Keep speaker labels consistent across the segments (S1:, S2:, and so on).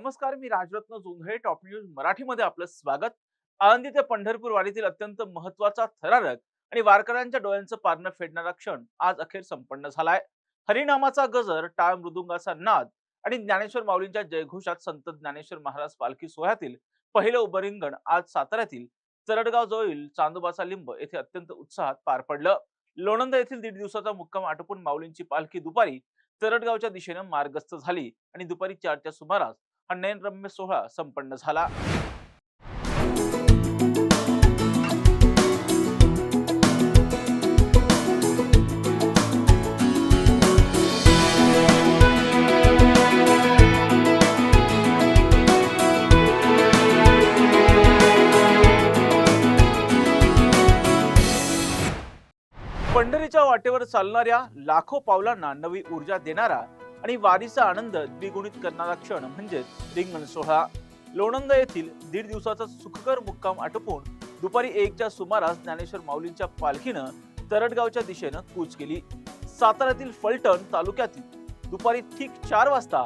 S1: नमस्कार, मी Rajratna Jondhale. Top news मराठीमध्ये आपलं स्वागत. आळंदी ते पंढरपूर वारीतील अत्यंत महत्त्वाचा थरारक आणि वारकऱ्यांच्या डोळ्यांचं पारणं फेडणारा क्षण आज अखेर संपन्न झालाय. हरिनामाचा गजर, टाळ मृदुंगाचा नाद आणि ज्ञानेश्वर माऊलींच्या जयघोषात संत ज्ञानेश्वर महाराज पालखी सोहळ्यातील पहिलं उभं रिंगण आज साताऱ्यातील तरडगाव जवळील चांदोबाचा लिंब येथे अत्यंत उत्साहात पार पडलं. लोणंद येथील 1.5 दिवसाचा मुक्काम आटोपून माऊलींची पालखी दुपारी तरडगावच्या दिशेने मार्गस्थ झाली आणि दुपारी 4च्या सुमारास हा नयनरम्य सोहळा संपन्न झाला. पंढरीच्या वाटेवर चालणाऱ्या लाखो पावलांना नवी ऊर्जा देणारा आणि वारीचा आनंद द्विगुणित करणारा क्षण म्हणजे रिंगण सोहळा. लोणंद येथील 1.5 दिवसाचा सुखकर मुक्काम आटोपून दुपारी 1च्या सुमारास ज्ञानेश्वर माऊलींच्या पालखीनं तरडगावच्या दिशेनं कूच केली. साताऱ्यातील फलटण तालुक्यातील दुपारी ठीक 4 वाजता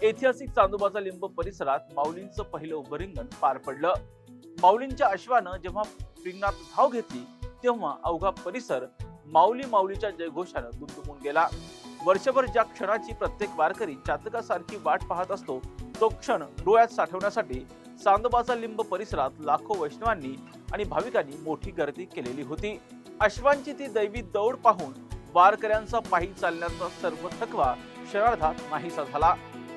S1: ऐतिहासिक चांदोबाचा लिंब परिसरात माऊलींचं पहिलं उभं रिंगण पार पडलं. माऊलींच्या अश्वानं जेव्हा रिंगणात धाव घेतली तेव्हा अवघा परिसर माऊली माऊलीच्या जयघोषानं दुमदुमून गेला. वर्षभर ज्या क्षणाची प्रत्येक वारकरी चातकासारखी वाट पाहत असतो तो क्षण डोळ्यात साठवण्यासाठी चांदोबाचा लिंब परिसरात लाखो वैष्णवांनी आणि भाविकांनी मोठी गर्दी केलेली होती. अश्वांची ती दैवी दौड पाहून वारकऱ्यांचा पायी चालण्याचा सर्व थकवा क्षणार्धात नाहीसा झाला.